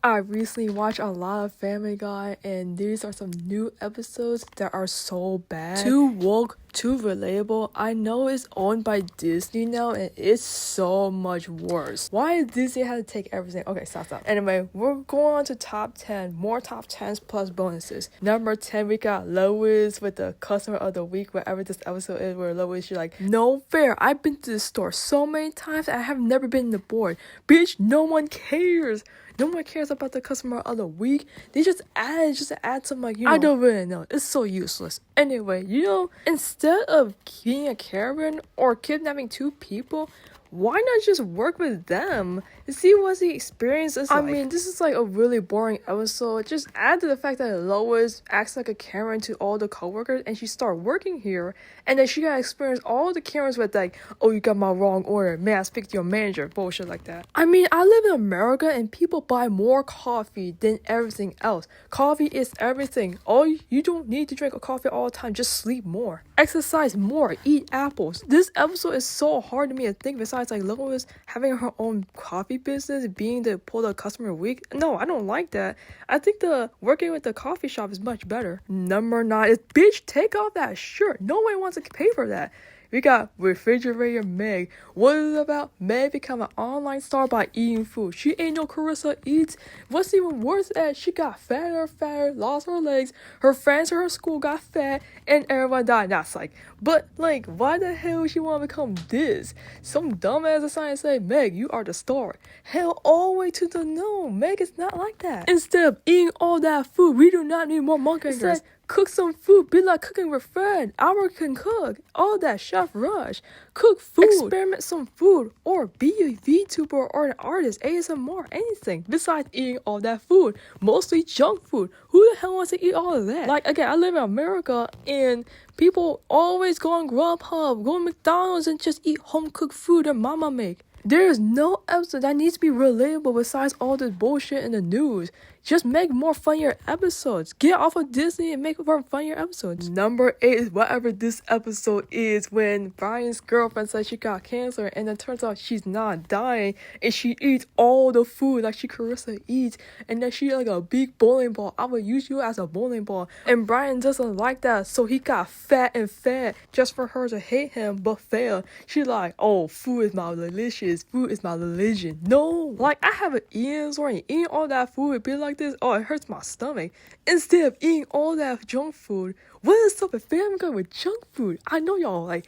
I recently watched a lot of Family Guy, and these are some new episodes that are so bad. Too woke, too relatable. I know it's owned by Disney now, and it's so much worse. Why does Disney have to take everything? Okay, stop. Anyway, we're going on to top 10. More top 10s plus bonuses. Number 10, we got Lois with the customer of the week, whatever this episode is, where Lois, she's like, no fair. I've been to the store so many times, and I have never been to board. Bitch, no one cares. No one cares about the customer of the week. They just add some, like, I don't really know. It's so useless. Anyway, instead of being a Karen or kidnapping two people, why not just work with them and see what the experience is like? I mean, this is like a really boring episode. Just add to the fact that Lois acts like a Karen to all the coworkers and she start working here, and then she gotta experience all the Karens with like, oh, you got my wrong order, may I speak to your manager, bullshit like that. I mean, I live in America and people buy more coffee than everything else. Coffee is everything. You don't need to drink a coffee all the time, just sleep more, exercise more, eat apples. This episode is so hard to me to think. Besides, like, Lois having her own coffee business, being the pull the customer week. No, I don't like that. I think the working with the coffee shop is much better. Number 9 is, bitch, take off that shirt. No one wants to pay for that. We got Refrigerator Meg. What is it about? Meg become an online star by eating food. She ain't no Carissa Eats. What's even worse is she got fatter, lost her legs. Her friends at her school got fat, and everyone died. That's like, but like, why the hell would she want to become this? Some dumbass decided to say, Meg, you are the star. Hell, all the way to the no. Meg is not like that. Instead of eating all that food, we do not need more monkey fingers. Cook some food, be like cooking with Fred. Our can cook. All that Chef Rush. Cook food. Experiment some food. Or be a VTuber or an artist, ASMR, anything. Besides eating all that food. Mostly junk food. Who the hell wants to eat all of that? Like, again, I live in America and people always go on Grubhub, go to McDonald's and just eat home-cooked food that mama make. There is no episode that needs to be relatable besides all this bullshit in the news. Just make more funnier episodes. Get off of Disney and make more funnier episodes. Number 8 is whatever this episode is when Brian's girlfriend says she got cancer and then turns out she's not dying and she eats all the food like she Carissa eats, and then she like a big bowling ball. I will use you as a bowling ball. And Brian doesn't like that, so he got fat just for her to hate him but fail. She's like, oh, food is my delicious. Food is my religion. No, like, I haven't eaten or eating all that food. It'd be like this, oh, it hurts my stomach. Instead of eating all that junk food, what is up with Family Guy with junk food? I know y'all like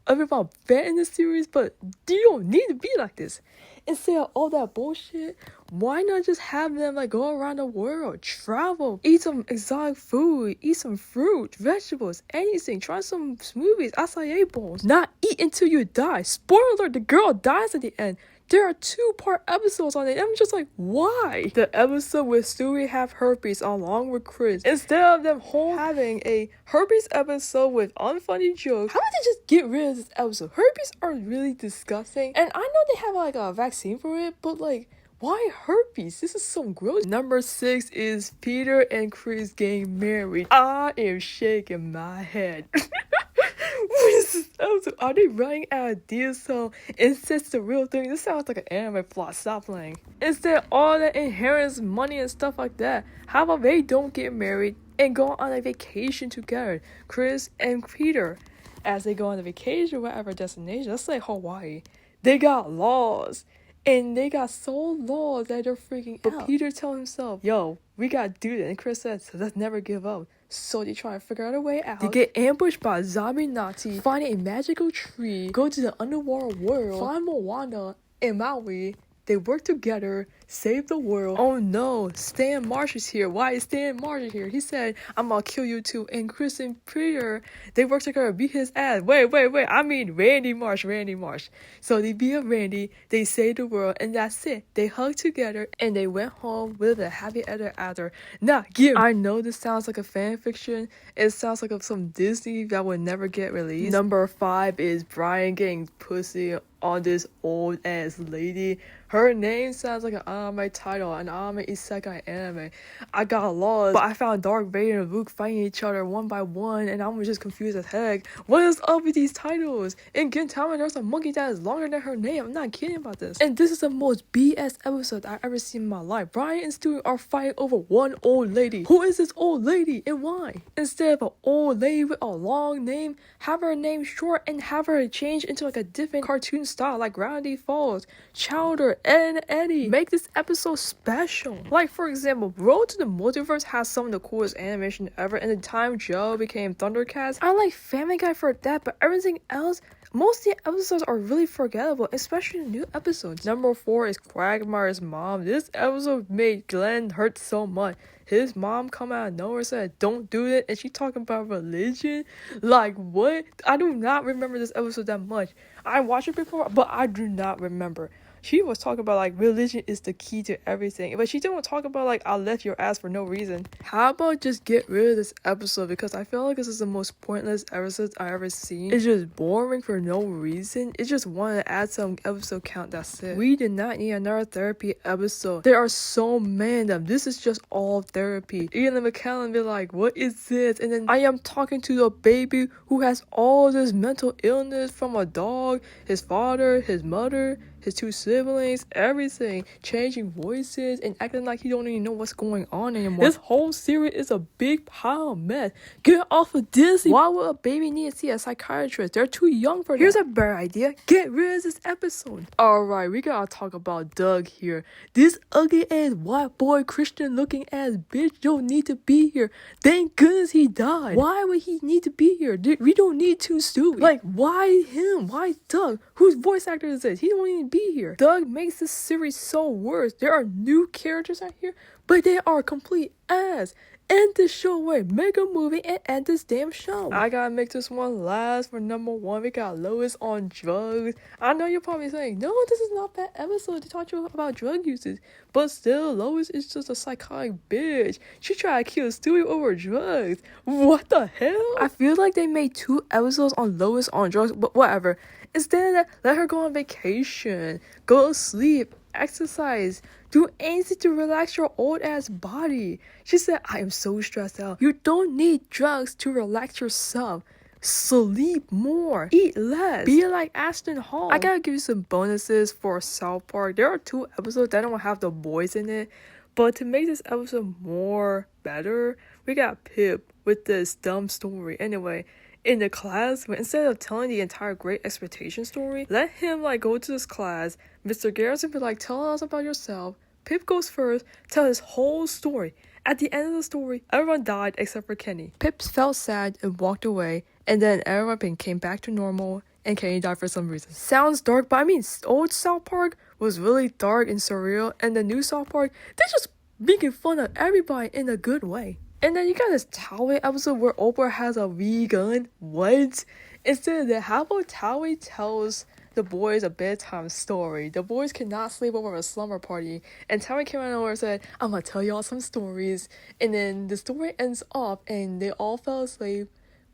everyone fat in this series, but you don't need to be like this. Instead of all that bullshit, why not just have them like go around the world, travel, eat some exotic food, eat some fruit, vegetables, anything, try some smoothies, acai bowls, not eat until you die. Spoiler alert, the girl dies at the end. There are 2-part episodes on it. I'm just like, why? The episode with Stewie have herpes along with Chris. Instead of them having a herpes episode with unfunny jokes, how about they just get rid of this episode? Herpes are really disgusting. And I know they have like a vaccine for it, but like, why herpes? This is so gross. Number 6 is Peter and Chris getting married. I am shaking my head. What is this episode? Are they running out of ideas? So incest the real thing. This sounds like an anime plot. Stop playing. Instead, all that inheritance money and stuff like that. How about they don't get married and go on a vacation together? Chris and Peter, as they go on a vacation, whatever destination, let's say Hawaii, they got laws. And they got so laws that they're freaking out. But Peter tells himself, yo, we gotta do that. And Chris says, let's never give up. So they try to figure out a way out. They get ambushed by a zombie Nazi, find a magical tree, go to the underworld world, find Moana and Maui. They work together, save the world. Oh no, Stan Marsh is here. Why is Stan Marsh here? He said, I'm gonna kill you too. And Chris and Peter, they work together to beat his ass. Wait. I mean Randy Marsh. So they beat up Randy, they save the world, and that's it. They hug together and they went home with a happy ever after. I know this sounds like a fan fiction. It sounds like some Disney that would never get released. Number 5 is Brian getting pussy on this old ass lady. Her name sounds like an anime title, an anime isekai anime. I got lost, but I found Darth Vader and Luke fighting each other one by one, and I was just confused as heck. What is up with these titles? In Gintama, there's a monkey that is longer than her name. I'm not kidding about this. And this is the most BS episode I've ever seen in my life. Brian and Stewie are fighting over one old lady. Who is this old lady and why? Instead of an old lady with a long name, have her name short and have her change into like a different cartoon style like Gravity Falls, Chowder, and Eddie. Make this episode special. Like for example, Road to the Multiverse has some of the coolest animation ever, and the time Joe became Thundercats. I like Family Guy for that, but everything else, most of the episodes are really forgettable, especially the new episodes. Number 4 is Quagmire's mom. This episode made Glenn hurt so much. His mom come out of nowhere and said, don't do it, and she talking about religion? Like, what? I do not remember this episode that much. I watched it before, but I do not remember. She was talking about like religion is the key to everything, but she didn't talk about like I left your ass for no reason. How about just get rid of this episode, because I feel like this is the most pointless episode I ever seen. It's just boring for no reason. It just wanted to add some episode count, that's it. We did not need another therapy episode. There are so many of them. This is just all therapy. Ian McKellen be like, what is this? And then I am talking to the baby who has all this mental illness from a dog, his father, his mother, his 2 siblings, everything, changing voices and acting like he don't even know what's going on anymore. This whole series is a big pile of mess. Get off of Disney. Why would a baby need to see a psychiatrist? They're too young for that. Here's a better idea. Get rid of this episode. Alright, we gotta talk about Doug here. This ugly ass white boy Christian looking ass bitch don't need to be here. Thank goodness he died. Why would he need to be here? We don't need to Stewie. Like, why him? Why Doug? Whose voice actor is this? He don't even be here. Doug makes this series so worse. There are new characters out here, but they are complete ass. End this show away. Make a movie and end this damn show. I gotta make this one last for number 1. We got Lois on drugs. I know you're probably saying, no, this is not that episode to talk to you about drug usage. But still, Lois is just a psychotic bitch. She tried to kill Stewie over drugs. What the hell? I feel like they made 2 episodes on Lois on drugs, but whatever. Instead of that, let her go on vacation, go to sleep, exercise, do anything to relax your old ass body. She said, I am so stressed out. You don't need drugs to relax yourself. Sleep more, eat less, be like Ashton Hall. I gotta give you some bonuses for South Park. There are 2 episodes that don't have the boys in it, but to make this episode more better, we got Pip with this dumb story. Anyway, in the class, but instead of telling the entire Great Expectation story, let him like go to this class. Mr. Garrison be like, tell us about yourself. Pip goes first, tell his whole story. At the end of the story, everyone died except for Kenny. Pip felt sad and walked away, and then everyone came back to normal, and Kenny died for some reason. Sounds dark, but I mean, old South Park was really dark and surreal, and the new South Park, they're just making fun of everybody in a good way. And then you got this Towie episode where Oprah has a vegan. What? Instead of that, how about Towie tells the boys a bedtime story? The boys cannot sleep over a slumber party. And Towie came out of nowhere and said, I'm gonna tell y'all some stories. And then the story ends off and they all fell asleep.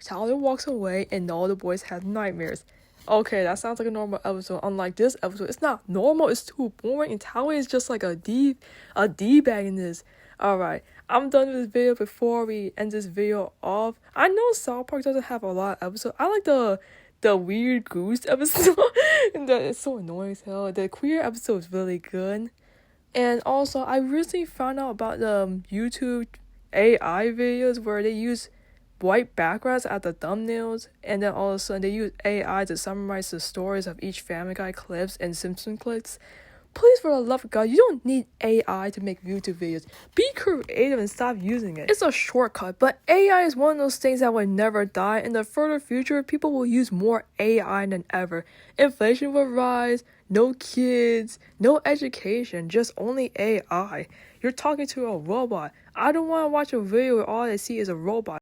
Towie walks away and all the boys had nightmares. Okay, that sounds like a normal episode. Unlike this episode, it's not normal. It's too boring. And Towie is just like a D-bag in this. Alright, I'm done with this video. Before we end this video off, I know South Park doesn't have a lot of episodes. I like the weird goose episode. It's so annoying as hell. The queer episode is really good. And also, I recently found out about the YouTube AI videos where they use white backgrounds at the thumbnails, and then all of a sudden they use AI to summarize the stories of each Family Guy clips and Simpson clips. Please, for the love of God, you don't need AI to make YouTube videos. Be creative and stop using it. It's a shortcut, but AI is one of those things that will never die. In the further future, people will use more AI than ever. Inflation will rise, no kids, no education, just only AI. You're talking to a robot. I don't want to watch a video where all I see is a robot.